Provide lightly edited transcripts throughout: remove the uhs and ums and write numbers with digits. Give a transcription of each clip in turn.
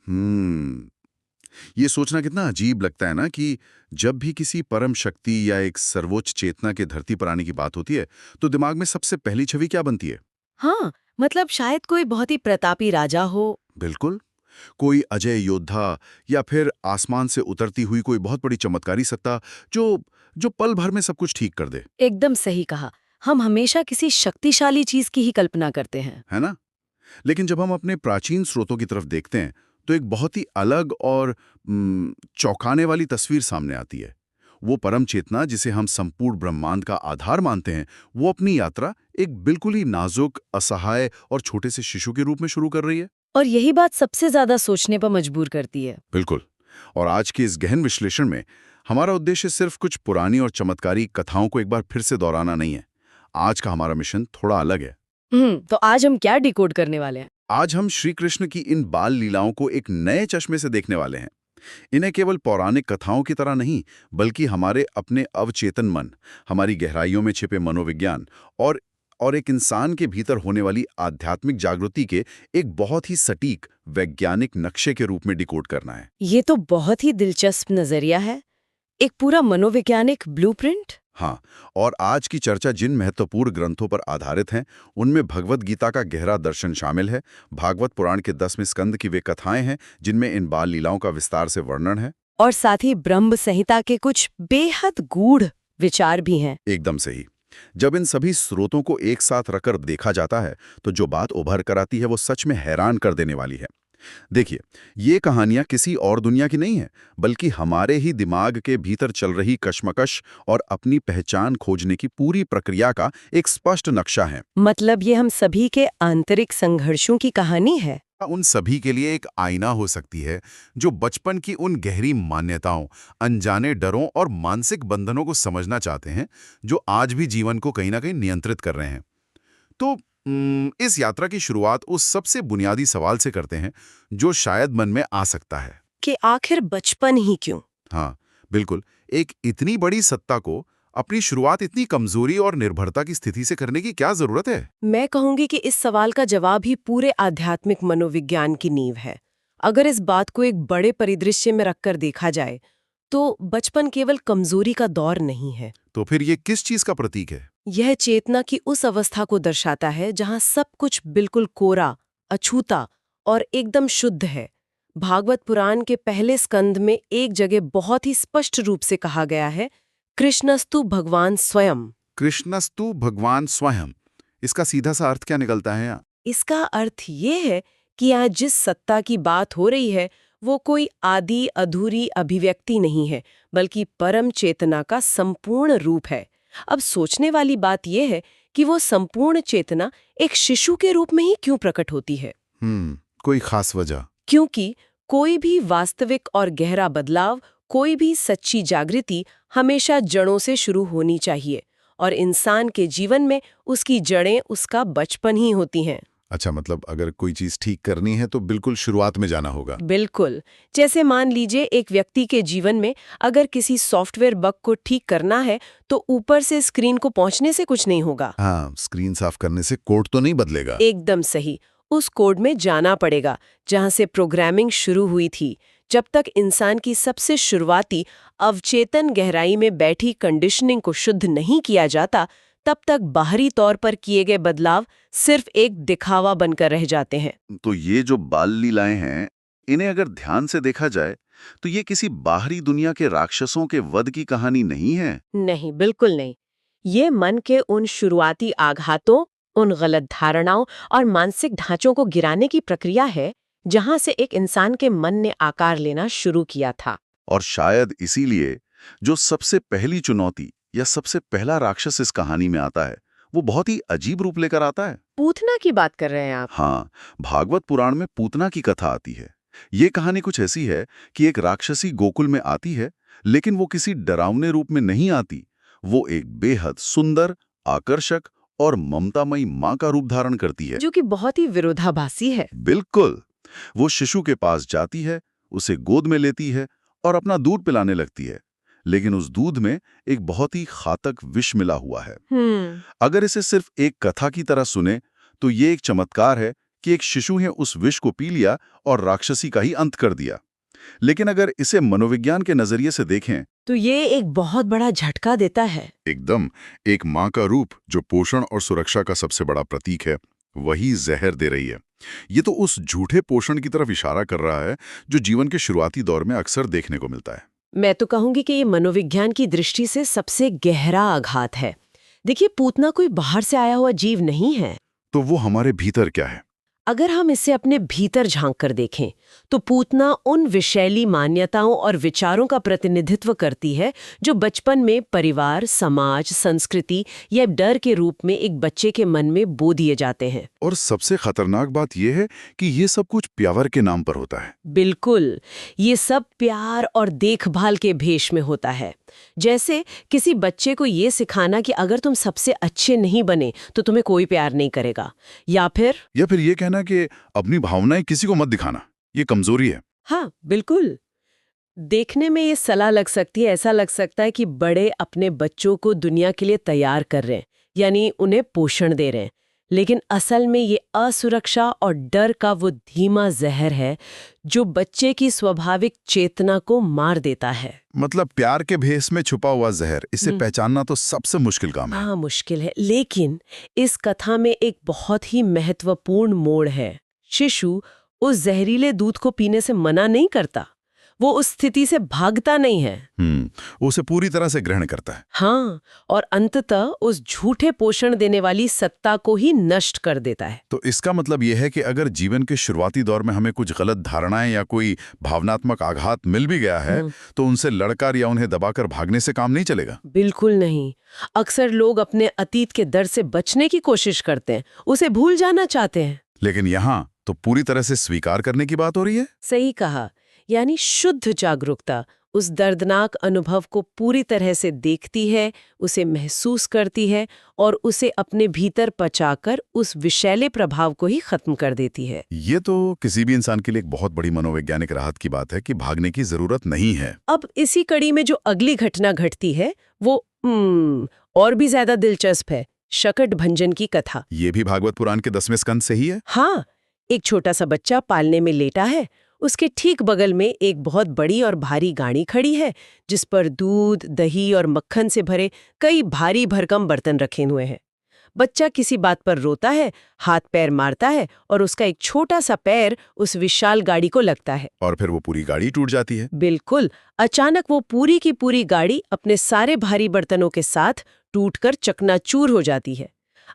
हम्म ये सोचना कितना अजीब लगता है ना कि जब भी किसी परम शक्ति या एक सर्वोच्च चेतना के धरती पर आने की बात होती है तो दिमाग में सबसे पहली छवि क्या बनती है? हाँ, मतलब शायद कोई बहुत ही प्रतापी राजा हो। बिल्कुल। कोई अजय योद्धा या फिर आसमान से उतरती हुई कोई बहुत बड़ी चमत्कारी सत्ता जो जो पल भर में सब कुछ ठीक कर दे। एकदम सही कहा। हम हमेशा किसी शक्तिशाली चीज की ही कल्पना करते हैं। है ना? लेकिन जब हम अपने प्राचीन स्रोतों की तरफ देखते हैं तो एक बहुत ही अलग और चौंकाने वाली तस्वीर सामने आती है। वो परम चेतना जिसे हम संपूर्ण ब्रह्मांड का आधार मानते हैं, वो अपनी यात्रा एक बिल्कुल ही नाजुक, असहाय और छोटे से शिशु के रूप में शुरू कर रही है। और यही बात सबसे ज्यादा सोचने पर मजबूर करती है। बिल्कुल। और आज के इस गहन विश्लेषण में हमारा उद्देश्य सिर्फ कुछ पुरानी और चमत्कारी कथाओं को एक बार फिर से दोहराना नहीं है। आज का हमारा मिशन थोड़ा अलग है। तो आज हम क्या डिकोड करने वाले हैं? आज हम श्री कृष्ण की इन बाल लीलाओं को एक नए चश्मे से देखने वाले हैं। इन्हें केवल पौराणिक कथाओं की तरह नहीं, बल्कि हमारे अपने अवचेतन मन, हमारी गहराइयों में छिपे मनोविज्ञान और एक इंसान के भीतर होने वाली आध्यात्मिक जागृति के एक बहुत ही सटीक वैज्ञानिक नक्शे के रूप में डिकोड करना है। ये तो बहुत ही दिलचस्प नजरिया है। एक पूरा मनोवैज्ञानिक ब्लूप्रिंट। हाँ, और आज की चर्चा जिन महत्वपूर्ण ग्रंथों पर आधारित हैं, उनमें भगवत गीता का गहरा दर्शन शामिल है। भागवत पुराण के 10वें स्कंद की वे कथाएं हैं जिनमें इन बाल लीलाओं का विस्तार से वर्णन है। और साथ ही ब्रह्म संहिता के कुछ बेहद गूढ़ विचार भी हैं। एकदम सही। जब इन सभी स्रोतों को एक साथ रखकर देखा जाता है तो जो बात उभर कर आती है वो सच में हैरान कर देने वाली है। देखिए, ये कहानियां किसी और दुनिया की नहीं है, बल्कि हमारे ही दिमाग के भीतर चल रही कश्मकश और अपनी पहचान खोजने की पूरी प्रक्रिया का एक स्पष्ट नक्शा है। मतलब ये हम सभी के आंतरिक संघर्षों की कहानी है। उन सभी के लिए एक आईना हो सकती है जो बचपन की उन गहरी मान्यताओं, अनजाने डरों और मानसिक बंधनों को समझना चाहते हैं जो आज भी जीवन को कहीं ना कहीं नियंत्रित कर रहे हैं। तो इस यात्रा की शुरुआत उस सबसे बुनियादी सवाल से करते हैं जो शायद मन में आ सकता है कि आखिर बचपन ही क्यों? हाँ, बिल्कुल। एक इतनी बड़ी सत्ता को अपनी शुरुआत इतनी कमजोरी और निर्भरता की स्थिति से करने की क्या जरूरत है? मैं कहूंगी कि इस सवाल का जवाब ही पूरे आध्यात्मिक मनोविज्ञान की नींव है। अगर इस बात को एक बड़े परिदृश्य में रखकर देखा जाए तो बचपन केवल कमजोरी का दौर नहीं है। तो फिर ये किस चीज का प्रतीक है? यह चेतना की उस अवस्था को दर्शाता है जहां सब कुछ बिल्कुल कोरा, अछूता और एकदम शुद्ध है। भागवत पुराण के पहले स्कंद में एक जगह बहुत ही स्पष्ट रूप से कहा गया है, कृष्णस्तु भगवान स्वयं। कृष्णस्तु भगवान स्वयं। इसका सीधा सा अर्थ क्या निकलता है यहाँ? इसका अर्थ ये है कि यहाँ जिस सत्ता की बात हो रही है वो कोई आदि अधूरी अभिव्यक्ति नहीं है, बल्कि परम चेतना का संपूर्ण रूप है। अब सोचने वाली बात यह है कि वो संपूर्ण चेतना एक शिशु के रूप में ही क्यों प्रकट होती है? कोई खास वजह? क्योंकि कोई भी वास्तविक और गहरा बदलाव, कोई भी सच्ची जागृति हमेशा जड़ों से शुरू होनी चाहिए, और इंसान के जीवन में उसकी जड़ें उसका बचपन ही होती हैं। अच्छा, मतलब अगर कोई चीज ठीक करनी है तो बिल्कुल शुरुआत में जाना होगा। बिल्कुल। जैसे मान लीजिए एक व्यक्ति के जीवन में अगर किसी सॉफ्टवेयर बग को ठीक करना है तो ऊपर से स्क्रीन को पहुंचने से कुछ नहीं होगा। हाँ, स्क्रीन साफ करने से कोड तो नहीं बदलेगा। एकदम सही। उस कोड में जाना पड़ेगा जहां से प्रोग्रामिंग शुरू हुई थी। जब तक इंसान की सबसे शुरुआती अवचेतन गहराई में बैठी कंडीशनिंग को शुद्ध नहीं किया जाता, तब तक बाहरी तौर पर किए गए बदलाव सिर्फ एक दिखावा बनकर रह जाते हैं। तो ये जो बाल लीलाएं हैं, इन्हें अगर ध्यान से देखा जाए तो ये किसी बाहरी दुनिया के राक्षसों के वध की कहानी नहीं है। नहीं, बिल्कुल नहीं। ये मन के उन शुरुआती आघातों, उन गलत धारणाओं और मानसिक ढांचों को गिराने की प्रक्रिया है जहां से एक इंसान के मन ने आकार लेना शुरू किया था। और शायद इसीलिए जो सबसे पहली चुनौती या सबसे पहला राक्षस इस कहानी में आता है, वो बहुत ही अजीब रूप लेकर आता है। पूतना की बात कर रहे हैं आप? हाँ, भागवत पुराण में पूतना की कथा आती है। ये कहानी कुछ ऐसी है कि एक राक्षसी गोकुल में आती है, लेकिन वो किसी डरावने रूप में नहीं आती। वो एक बेहद सुंदर, आकर्षक और ममतामयी माँ का रूप धारण करती है। जो कि बहुत ही विरोधाभासी है। बिल्कुल। वो शिशु के पास जाती है, उसे गोद में लेती है और अपना दूध पिलाने लगती है, लेकिन उस दूध में एक बहुत ही घातक विष मिला हुआ है। अगर इसे सिर्फ एक कथा की तरह सुने तो ये एक चमत्कार है कि एक शिशु ने उस विष को पी लिया और राक्षसी का ही अंत कर दिया। लेकिन अगर इसे मनोविज्ञान के नजरिए से देखें तो ये एक बहुत बड़ा झटका देता है। एकदम, एक माँ का रूप जो पोषण और सुरक्षा का सबसे बड़ा प्रतीक है, वही जहर दे रही है। ये तो उस झूठे पोषण की तरफ इशारा कर रहा है जो जीवन के शुरुआती दौर में अक्सर देखने को मिलता है। मैं तो कहूंगी कि ये मनोविज्ञान की दृष्टि से सबसे गहरा आघात है। देखिए, पूतना कोई बाहर से आया हुआ जीव नहीं है। तो वो हमारे भीतर क्या है? अगर हम इसे अपने भीतर झांक कर देखें तो पूतना उन विषैली मान्यताओं और विचारों का प्रतिनिधित्व करती है जो बचपन में परिवार, समाज, संस्कृति या डर के रूप में एक बच्चे के मन में बो दिए जाते हैं। और सबसे खतरनाक बात यह है कि ये सब कुछ प्यार के नाम पर होता है। बिल्कुल, ये सब प्यार और देखभाल के भेष में होता है। जैसे किसी बच्चे को ये सिखाना कि अगर तुम सबसे अच्छे नहीं बने तो तुम्हें कोई प्यार नहीं करेगा, या फिर ये कहना कि अपनी भावनाएं किसी को मत दिखाना, ये कमजोरी है। हाँ, बिल्कुल। देखने में ये सलाह लग सकती है, ऐसा लग सकता है कि बड़े अपने बच्चों को दुनिया के लिए तैयार कर रहे हैं, यानी उन्हें पोषण दे रहे हैं। लेकिन असल में ये असुरक्षा और डर का वो धीमा जहर है जो बच्चे की स्वाभाविक चेतना को मार देता है। मतलब प्यार के भेष में छुपा हुआ जहर, इसे पहचानना तो सबसे मुश्किल काम है। हाँ, मुश्किल है, लेकिन इस कथा में एक बहुत ही महत्वपूर्ण मोड़ है। शिशु उस जहरीले दूध को पीने से मना नहीं करता, वो उस स्थिति से भागता नहीं है। वो उसे पूरी तरह से ग्रहण करता है। हाँ, और अंततः उस झूठे पोषण देने वाली सत्ता को ही नष्ट कर देता है। तो इसका मतलब यह है कि अगर जीवन के शुरुआती दौर में हमें कुछ गलत धारणाएं या कोई भावनात्मक आघात मिल भी गया है तो उनसे लड़कर या उन्हें दबाकर भागने से काम नहीं चलेगा। बिल्कुल नहीं। अक्सर लोग अपने अतीत के डर से बचने की कोशिश करते हैं, उसे भूल जाना चाहते हैं। लेकिन यहाँ तो पूरी तरह से स्वीकार करने की बात हो रही है। सही कहा, यानी शुद्ध जागरूकता उस दर्दनाक अनुभव को पूरी तरह से देखती है, उसे महसूस करती है और उसे अपने भीतर पचाकर उस विषैले प्रभाव को ही खत्म कर देती है। ये तो किसी भी इंसान के लिए एक बहुत बड़ी मनोवैज्ञानिक राहत की बात है कि भागने की जरूरत नहीं है। अब इसी कड़ी में जो अगली घटना घटती है वो और भी ज्यादा दिलचस्प है। शकट भंजन की कथा। ये भी भागवत पुराण के 10वें स्कंद से ही है। हाँ, एक छोटा सा बच्चा पालने में लेटा है। उसके ठीक बगल में एक बहुत बड़ी और भारी गाड़ी खड़ी है जिस पर दूध, दही और मक्खन से भरे कई भारी भरकम बर्तन रखे हुए हैं। बच्चा किसी बात पर रोता है, हाथ पैर मारता है और उसका एक छोटा सा पैर उस विशाल गाड़ी को लगता है और फिर वो पूरी गाड़ी टूट जाती है। बिल्कुल, अचानक वो पूरी की पूरी गाड़ी अपने सारे भारी बर्तनों के साथ टूटकर चकनाचूर हो जाती है।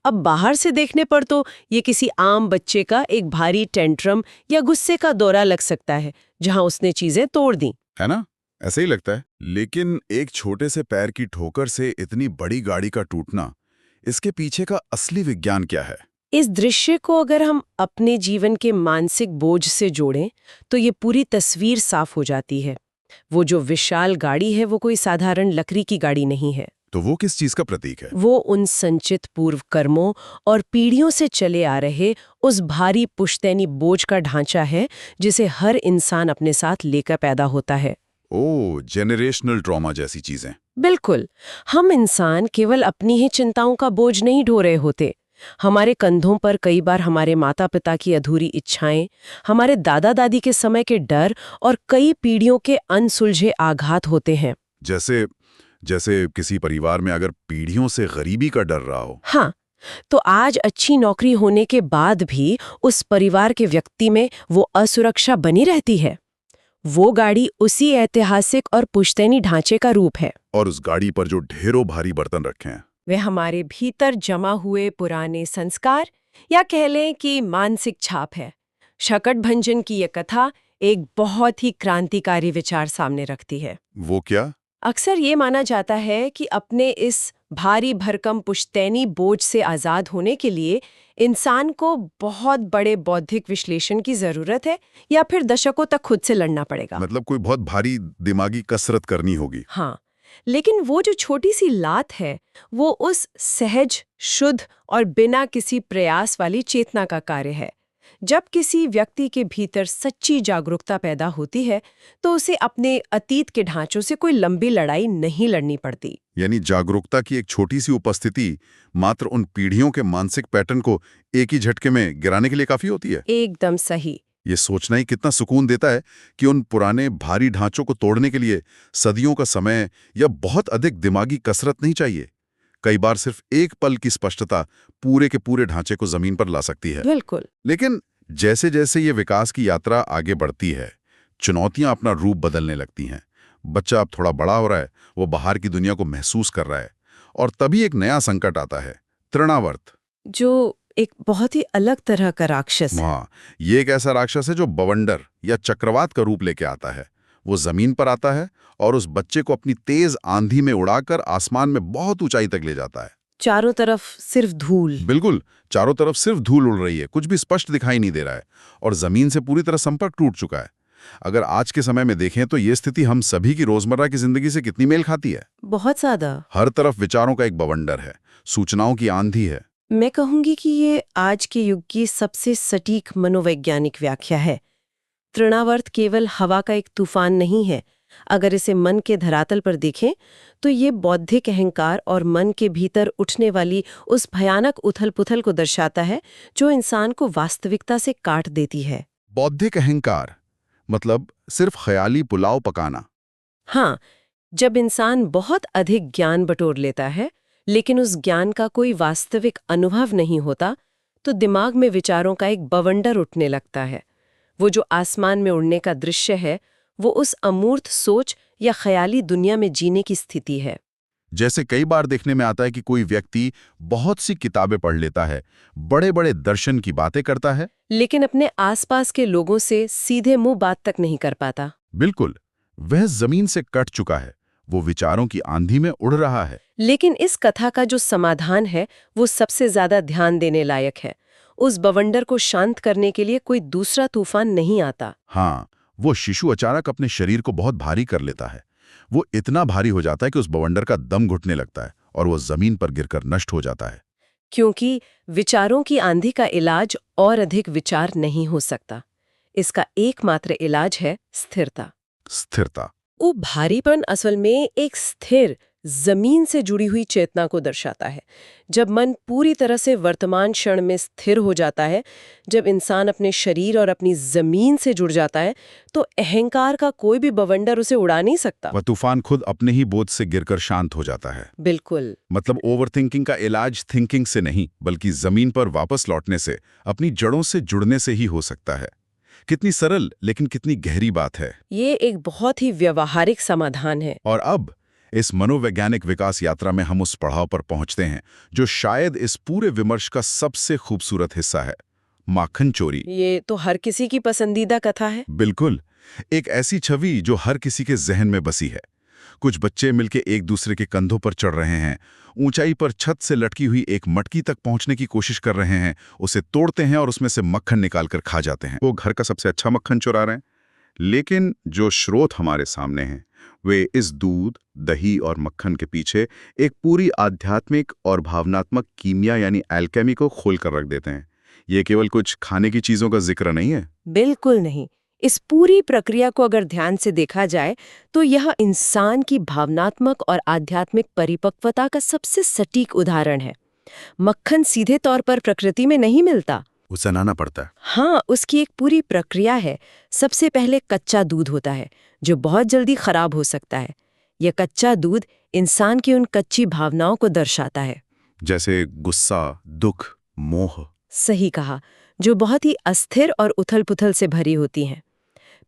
अब बाहर से देखने पर तो ये किसी आम बच्चे का एक भारी टेंट्रम या गुस्से का दौरा लग सकता है जहां उसने चीजें तोड़ दी, है ना? ऐसे ही लगता है। लेकिन एक छोटे से पैर की ठोकर से इतनी बड़ी गाड़ी का टूटना, इसके पीछे का असली विज्ञान क्या है? इस दृश्य को अगर हम अपने जीवन के मानसिक बोझ से जोड़ें तो ये पूरी तस्वीर साफ हो जाती है। वो जो विशाल गाड़ी है वो कोई साधारण लकड़ी की गाड़ी नहीं है। तो वो किस चीज का प्रतीक है? वो उन संचित पूर्व कर्मों और पीढ़ियों से चले आ रहे उस भारी पुश्तैनी बोझ का ढांचा है जिसे हर इंसान अपने साथ लेकर पैदा होता है। ओह, जेनरेशनल ट्रॉमा जैसी चीजें। बिल्कुल, हम इंसान केवल अपनी ही चिंताओं का बोझ नहीं ढो रहे होते। हमारे कंधों पर कई बार हमारे माता पिता की अधूरी इच्छाएं, हमारे दादा दादी के समय के डर और कई पीढ़ियों के अनसुलझे आघात होते हैं। जैसे किसी परिवार में अगर पीढ़ियों से गरीबी का डर रहा हो। हाँ, तो आज अच्छी नौकरी होने के बाद भी उस परिवार के व्यक्ति में वो असुरक्षा बनी रहती है। वो गाड़ी उसी ऐतिहासिक और पुश्तैनी ढांचे का रूप है। और उस गाड़ी पर जो ढेरों भारी बर्तन रखे हैं, वे हमारे भीतर जमा हुए पुराने संस्कार या कह लें कि मानसिक छाप है। शकट भंजन की ये कथा एक बहुत ही क्रांतिकारी विचार सामने रखती है। वो क्या? अक्सर ये माना जाता है कि अपने इस भारी भरकम पुश्तैनी बोझ से आज़ाद होने के लिए इंसान को बहुत बड़े बौद्धिक विश्लेषण की ज़रूरत है या फिर दशकों तक खुद से लड़ना पड़ेगा। मतलब कोई बहुत भारी दिमागी कसरत करनी होगी। हाँ, लेकिन वो जो छोटी सी लात है वो उस सहज, शुद्ध और बिना किसी प्रयास वाली चेतना का कार्य है जब किसी व्यक्ति के भीतर सच्ची जागरूकता पैदा होती है तो उसे अपने अतीत के ढांचों से कोई लंबी लड़ाई नहीं लड़नी पड़ती। यानी जागरूकता की एक छोटी सी उपस्थिति मात्र उन पीढ़ियों के मानसिक पैटर्न को एक ही झटके में गिराने के लिए काफी होती है। एकदम सही। ये सोचना ही कितना सुकून देता है कि उन पुराने भारी ढांचों को तोड़ने के लिए सदियों का समय या बहुत अधिक दिमागी कसरत नहीं चाहिए। कई बार सिर्फ एक पल की स्पष्टता पूरे के पूरे ढांचे को जमीन पर ला सकती है। बिल्कुल। लेकिन जैसे जैसे ये विकास की यात्रा आगे बढ़ती है, चुनौतियां अपना रूप बदलने लगती हैं। बच्चा अब थोड़ा बड़ा हो रहा है, वो बाहर की दुनिया को महसूस कर रहा है, और तभी एक नया संकट आता है, तृणावर्त, जो एक बहुत ही अलग तरह का राक्षस है। हाँ, ये एक ऐसा राक्षस है जो बवंडर या चक्रवात का रूप लेके आता है। वो जमीन पर आता है और उस बच्चे को अपनी तेज आंधी में उड़ाकर आसमान में बहुत ऊंचाई तक ले जाता है। चारों तरफ सिर्फ धूल। बिल्कुल, चारों तरफ सिर्फ धूल उड़ रही है, कुछ भी स्पष्ट दिखाई नहीं दे रहा है, और जमीन से पूरी तरह संपर्क टूट चुका है। अगर आज के समय में देखें तो ये स्थिति हम सभी की रोजमर्रा की जिंदगी से कितनी मेल खाती है। बहुत ज्यादा। हर तरफ विचारों का एक बवंडर है, सूचनाओं की आंधी है। मैं कहूंगी कि ये आज के युग की सबसे सटीक मनोवैज्ञानिक व्याख्या है। तृणावर्त केवल हवा का एक तूफान नहीं है। अगर इसे मन के धरातल पर देखें तो ये बौद्धिक अहंकार और मन के भीतर उठने वाली उस भयानक उथल-पुथल को दर्शाता है जो इंसान को वास्तविकता से काट देती है। बौद्धिक अहंकार मतलब सिर्फ ख्याली पुलाव पकाना। हाँ, जब इंसान बहुत अधिक ज्ञान बटोर लेता है लेकिन उस ज्ञान का कोई वास्तविक अनुभव नहीं होता तो दिमाग में विचारों का एक बवंडर उठने लगता है। वो जो आसमान में उड़ने का दृश्य है वो उस अमूर्त सोच या ख्याली दुनिया में जीने की स्थिति है। जैसे कई बार देखने में आता है कि कोई व्यक्ति बहुत सी किताबें पढ़ लेता है, बड़े बड़े दर्शन की बातें करता है, लेकिन अपने आसपास के लोगों से सीधे मुंह बात तक नहीं कर पाता। बिल्कुल, वह जमीन से कट चुका है, वो विचारों की आंधी में उड़ रहा है। लेकिन इस कथा का जो समाधान है वो सबसे ज्यादा ध्यान देने लायक है। उस बवंडर को शांत करने के लिए कोई दूसरा तूफान नहीं आता। हाँ, वो शिशु अचानक अपने शरीर को बहुत भारी कर लेता है। वो इतना भारी हो जाता है कि उस बवंडर का दम घुटने लगता है और वो जमीन पर गिरकर नष्ट हो जाता है। क्योंकि विचारों की आंधी का इलाज और अधिक विचार नहीं हो सकता। इसका एकमात्र इलाज है स्थिरता। स्थिरता। वो भारीपन असल में एक स्थिर जमीन से जुड़ी हुई चेतना को दर्शाता है। जब मन पूरी तरह से वर्तमान क्षण में स्थिर हो जाता है, जब इंसान अपने शरीर और अपनी जमीन से जुड़ जाता है, तो अहंकार का कोई भी बवंडर उसे उड़ा नहीं सकता। वह तूफान खुद अपने ही बोझ से गिरकर शांत हो जाता है। बिल्कुल। मतलब ओवरथिंकिंग का इलाज थिंकिंग से नहीं, बल्कि जमीन पर वापस लौटने से, अपनी जड़ों से जुड़ने से ही हो सकता है। कितनी सरल लेकिन कितनी गहरी बात है। ये एक बहुत ही व्यावहारिक समाधान है। और अब इस मनोवैज्ञानिक विकास यात्रा में हम उस पड़ाव पर पहुंचते हैं जो शायद इस पूरे विमर्श का सबसे खूबसूरत हिस्सा है, माखन चोरी। ये तो हर किसी की पसंदीदा कथा है। बिल्कुल, एक ऐसी छवि जो हर किसी के जहन में बसी है। कुछ बच्चे मिलके एक दूसरे के कंधों पर चढ़ रहे हैं, ऊंचाई पर छत से लटकी हुई एक मटकी तक पहुंचने की कोशिश कर रहे हैं, उसे तोड़ते हैं और उसमें से मक्खन निकालकर खा जाते हैं। वो घर का सबसे अच्छा मक्खन चुरा रहे हैं। लेकिन जो स्रोत हमारे सामने हैं वे इस दूध, दही और मक्खन के पीछे एक पूरी आध्यात्मिक और भावनात्मक कीमिया यानी एल्केमी को खोल कर रख देते हैं। ये केवल कुछ खाने की चीजों का जिक्र नहीं है। बिल्कुल नहीं। इस पूरी प्रक्रिया को अगर ध्यान से देखा जाए तो यह इंसान की भावनात्मक और आध्यात्मिक परिपक्वता का सबसे सटीक उदाहरण है। मक्खन सीधे तौर पर प्रकृति में नहीं मिलता, उसे बनाना पड़ता है। हाँ, उसकी एक पूरी प्रक्रिया है। सबसे पहले कच्चा दूध होता है जो बहुत जल्दी खराब हो सकता है। यह कच्चा दूध इंसान की उन कच्ची भावनाओं को दर्शाता है, जैसे गुस्सा, दुख, मोह। सही कहा, जो बहुत ही अस्थिर और उथल-पुथल से भरी होती हैं।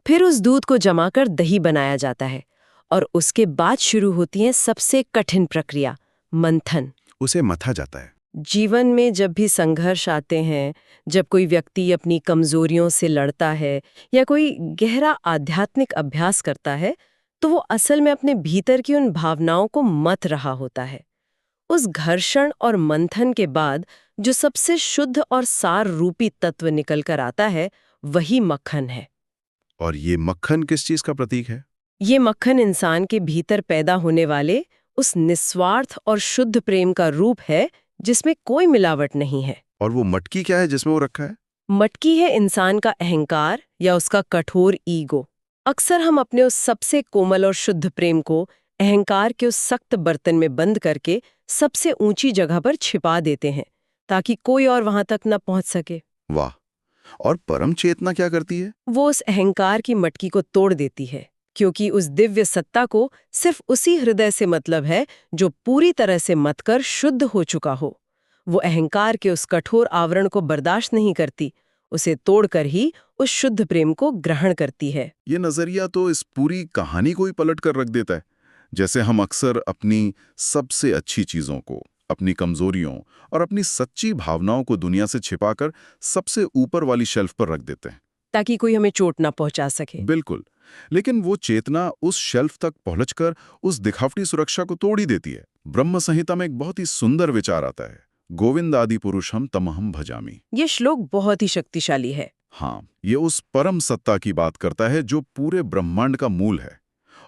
फिर उस दूध को जमाकर दही बनाया जाता है और उसके बाद शुरू होती है सबसे कठिन प्रक्रिया, मंथन। उसे मथा जाता है। जीवन में जब भी संघर्ष आते हैं, जब कोई व्यक्ति अपनी कमजोरियों से लड़ता है या कोई गहरा आध्यात्मिक अभ्यास करता है, तो वो असल में अपने भीतर की उन भावनाओं को मथ रहा होता है। उस घर्षण और मंथन के बाद जो सबसे शुद्ध और सार रूपी तत्व निकल कर आता है, वही मक्खन है। और ये मक्खन किस चीज का प्रतीक है? ये मक्खन इंसान के भीतर पैदा होने वाले उस निस्वार्थ और शुद्ध प्रेम का रूप है जिसमें कोई मिलावट नहीं है। और वो मटकी क्या है जिसमें वो रखा है? मटकी है इंसान का अहंकार या उसका कठोर ईगो। अक्सर हम अपने उस सबसे कोमल और शुद्ध प्रेम को अहंकार के उस सख्त बर्तन में बंद करके सबसे ऊंची जगह पर छिपा देते हैं ताकि कोई और वहां तक न पहुंच सके। वाह। और परम चेतना क्या करती है? वो उस अहंकार की मटकी को तोड़ देती है, क्योंकि उस दिव्य सत्ता को सिर्फ उसी हृदय से मतलब है जो पूरी तरह से मतकर शुद्ध हो चुका हो। वो अहंकार के उस कठोर आवरण को बर्दाश्त नहीं करती, उसे तोड़कर ही उस शुद्ध प्रेम को ग्रहण करती है। ये नजरिया तो इस पूरी कहानी को ही पलट कर रख देता है। जैसे हम अक्सर अपनी सबसे अच्छी चीजों को, अपनी कमजोरियों और अपनी सच्ची भावनाओं को दुनिया से छिपाकर सबसे ऊपर वाली शेल्फ पर रख देते हैं, ताकि कोई हमें चोट ना पहुंचा सके। बिल्कुल। लेकिन वो चेतना उस शेल्फ तक पहुंचकर उस दिखावटी सुरक्षा को तोड़ ही देती है। ब्रह्म संहिता में एक बहुत ही सुंदर विचार आता है, गोविंद आदि पुरुषम तमहम भजामि। ये श्लोक बहुत ही शक्तिशाली है। हाँ, ये उस परम सत्ता की बात करता है जो पूरे ब्रह्मांड का मूल है।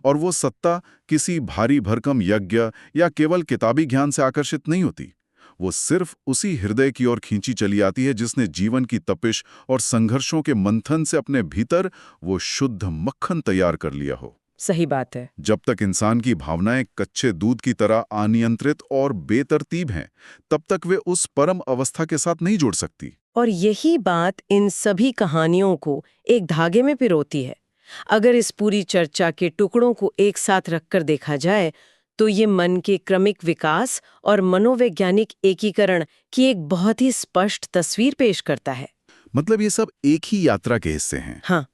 और वो सत्ता किसी भारी भरकम यज्ञ या केवल किताबी ज्ञान से आकर्षित नहीं होती। वो सिर्फ उसी हृदय की ओर खींची चली आती है जिसने जीवन की तपिश और संघर्षों के मंथन से अपने भीतर वो शुद्ध मक्खन तैयार कर लिया हो। सही बात है। जब तक इंसान की भावनाएं कच्चे दूध की तरह अनियंत्रित और बेतरतीब हैं, तब तक वे उस परम अवस्था के साथ नहीं जुड़ सकती। और यही बात इन सभी कहानियों को एक धागे में पिरोती है। अगर इस पूरी चर्चा के टुकड़ों को एक साथ रखकर देखा जाए तो ये मन के क्रमिक विकास और मनोवैज्ञानिक एकीकरण की एक बहुत ही स्पष्ट तस्वीर पेश करता है। मतलब ये सब एक ही यात्रा के हिस्से हैं। हाँ,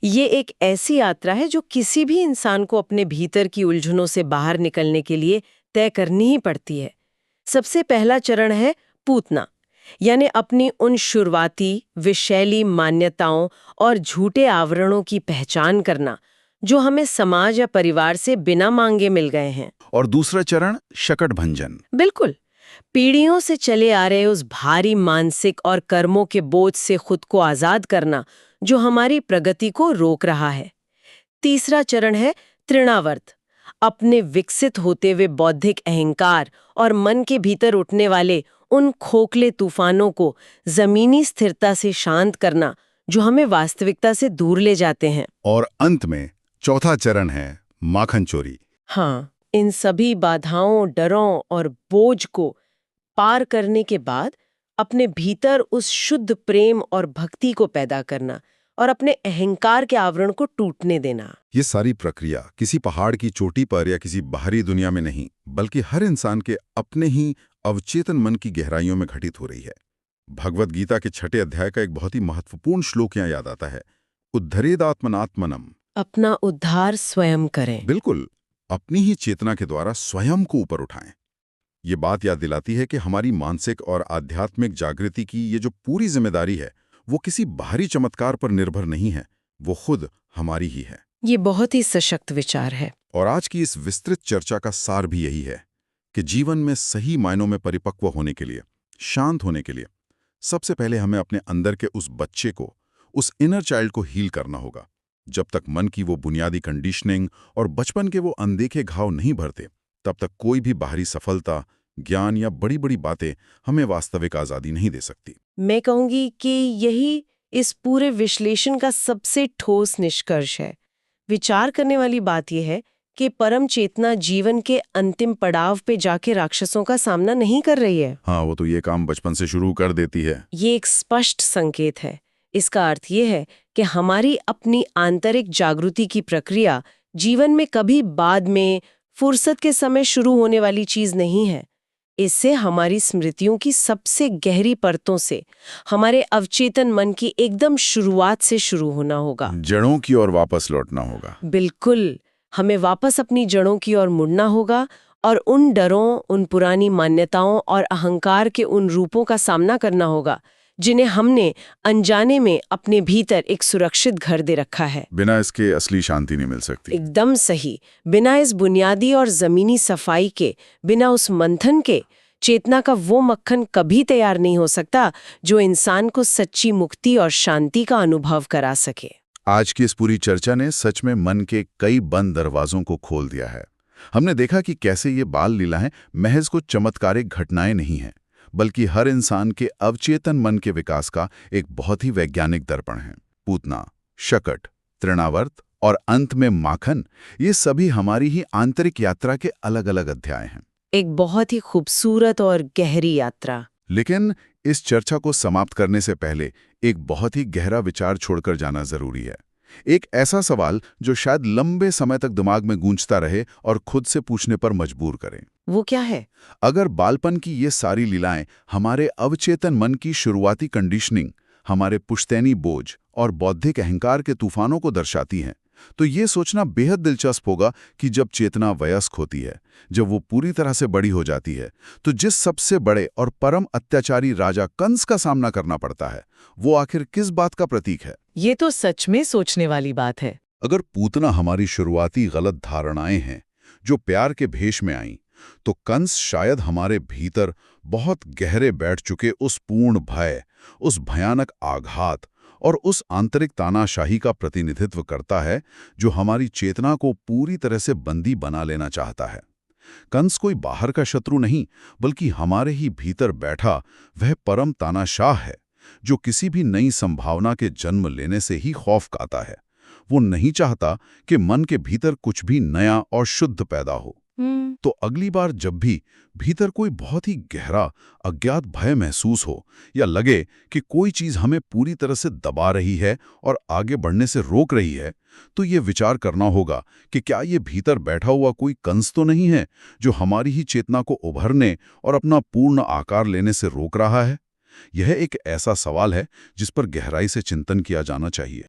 ये एक ऐसी यात्रा है जो किसी भी इंसान को अपने भीतर की उलझनों से बाहर निकलने के लिए तय करनी ही पड़ती है। सबसे पहला चरण है पूतना, यानी अपनी उन शुरुआती विषैली मान्यताओं और झूठे आवरणों की पहचान करना जो हमें समाज या परिवार से बिना मांगे मिल गए हैं। और दूसरा चरण शकट भंजन। बिल्कुल, पीढ़ियों से चले आ रहे उस भारी मानसिक और कर्मों के बोझ से खुद को आजाद करना जो हमारी प्रगति को रोक रहा है। तीसरा चरण है तृणावर्त, अपने विकसित होते हुए बौद्धिक अहंकार और मन के भीतर उठने वाले उन खोखले तूफानों को जमीनी स्थिरता से शांत करना जो हमें वास्तविकता से दूर ले जाते हैं। और अंत में चौथा चरण है माखन चोरी। हाँ, इन सभी बाधाओं, डरों और बोझ को पार करने के बाद अपने भीतर उस शुद्ध प्रेम और भक्ति को पैदा करना और अपने अहंकार के आवरण को टूटने देना। ये सारी प्रक्रिया किसी पहाड़ की चोटी पर या किसी बाहरी दुनिया में नहीं, बल्कि हर इंसान के अपने ही अवचेतन मन की गहराइयों में घटित हो रही है। भगवद गीता के 6 अध्याय का एक बहुत ही महत्वपूर्ण श्लोक यहाँ याद आता है, उद्धरेदात्मनात्मनम। अपना उद्धार स्वयं करें। बिल्कुल, अपनी ही चेतना के द्वारा स्वयं को ऊपर उठाएं। ये बात याद दिलाती है कि हमारी मानसिक और आध्यात्मिक जागृति की ये जो पूरी जिम्मेदारी है वो किसी बाहरी चमत्कार पर निर्भर नहीं है, वो खुद हमारी ही है। ये बहुत ही सशक्त विचार है। और आज की इस विस्तृत चर्चा का सार भी यही है कि जीवन में सही मायनों में परिपक्व होने के लिए, शांत होने के लिए, सबसे पहले हमें अपने अंदर के उस बच्चे को, उस इनर चाइल्ड को हील करना होगा। जब तक मन की वो बुनियादी कंडीशनिंग और बचपन के वो अनदेखे घाव नहीं भरते, तब तक कोई भी बाहरी सफलता, ज्ञान या बड़ी बड़ी बातें हमें वास्तविक आज़ादी नहीं दे सकती। मैं कहूंगी कि यही इस पूरे विश्लेषण का सबसे ठोस निष्कर्ष है। विचार करने वाली बात यह है कि परम चेतना जीवन के अंतिम पड़ाव पे जाके राक्षसों का सामना नहीं कर रही है। हाँ, वो तो ये काम बचपन से शुरू कर देती है। ये एक स्पष्ट संकेत है। इसका अर्थ ये है कि हमारी अपनी आंतरिक जागृति की प्रक्रिया जीवन में कभी बाद में फुर्सत के समय शुरू होने वाली चीज नहीं है। इससे हमारी स्मृतियों की सबसे गहरी परतों से, हमारे अवचेतन मन की एकदम शुरुआत से शुरू होना होगा। जड़ों की ओर वापस लौटना होगा। बिल्कुल, हमें वापस अपनी जड़ों की ओर मुड़ना होगा और उन डरों, उन पुरानी मान्यताओं और अहंकार के उन रूपों का सामना करना होगा जिन्हें हमने अनजाने में अपने भीतर एक सुरक्षित घर दे रखा है। बिना इसके असली शांति नहीं मिल सकती। एकदम सही। बिना इस बुनियादी और जमीनी सफाई के, बिना उस मंथन के, चेतना का वो मक्खन कभी तैयार नहीं हो सकता जो इंसान को सच्ची मुक्ति और शांति का अनुभव करा सके। आज की इस पूरी चर्चा ने सच में मन के कई बंद दरवाजों को खोल दिया है। हमने देखा कि कैसे ये बाल लीलाएं महज कुछ चमत्कारिक घटनाएं नहीं हैं, बल्कि हर इंसान के अवचेतन मन के विकास का एक बहुत ही वैज्ञानिक दर्पण है। पूतना, शकट, तृणावर्त और अंत में माखन, ये सभी हमारी ही आंतरिक यात्रा के अलग-अलग अध्याय हैं। एक बहुत ही खूबसूरत और गहरी यात्रा। लेकिन इस चर्चा को समाप्त करने से पहले एक बहुत ही गहरा विचार छोड़कर जाना जरूरी है। एक ऐसा सवाल जो शायद लंबे समय तक दिमाग में गूंजता रहे और खुद से पूछने पर मजबूर करे। वो क्या है? अगर बालपन की ये सारी लीलाएं हमारे अवचेतन मन की शुरुआती कंडीशनिंग, हमारे पुश्तैनी बोझ और बौद्धिक अहंकार के तूफानों को दर्शाती हैं, तो ये सोचना बेहद दिलचस्प होगा कि जब चेतना वयस्क होती है, जब वो पूरी तरह से बड़ी हो जाती है, तो जिस सबसे बड़े और परम अत्याचारी राजा कंस का सामना करना पड़ता है, वो आखिर किस बात का प्रतीक है? ये तो सच में सोचने वाली बात है। अगर पूतना हमारी शुरुआती गलत धारणाएं हैं जो प्यार के भेष में आईं, तो कंस शायद हमारे भीतर बहुत गहरे बैठ चुके उस पूर्ण भय, उस भयानक आघात और उस आंतरिक तानाशाही का प्रतिनिधित्व करता है जो हमारी चेतना को पूरी तरह से बंदी बना लेना चाहता है। कंस कोई बाहर का शत्रु नहीं, बल्कि हमारे ही भीतर बैठा वह परम तानाशाह है जो किसी भी नई संभावना के जन्म लेने से ही खौफ खाता है। वो नहीं चाहता कि मन के भीतर कुछ भी नया और शुद्ध पैदा हो। तो अगली बार जब भी भीतर कोई बहुत ही गहरा अज्ञात भय महसूस हो या लगे कि कोई चीज हमें पूरी तरह से दबा रही है और आगे बढ़ने से रोक रही है, तो ये विचार करना होगा कि क्या ये भीतर बैठा हुआ कोई कंस तो नहीं है जो हमारी ही चेतना को उभरने और अपना पूर्ण आकार लेने से रोक रहा है। यह एक ऐसा सवाल है जिस पर गहराई से चिंतन किया जाना चाहिए।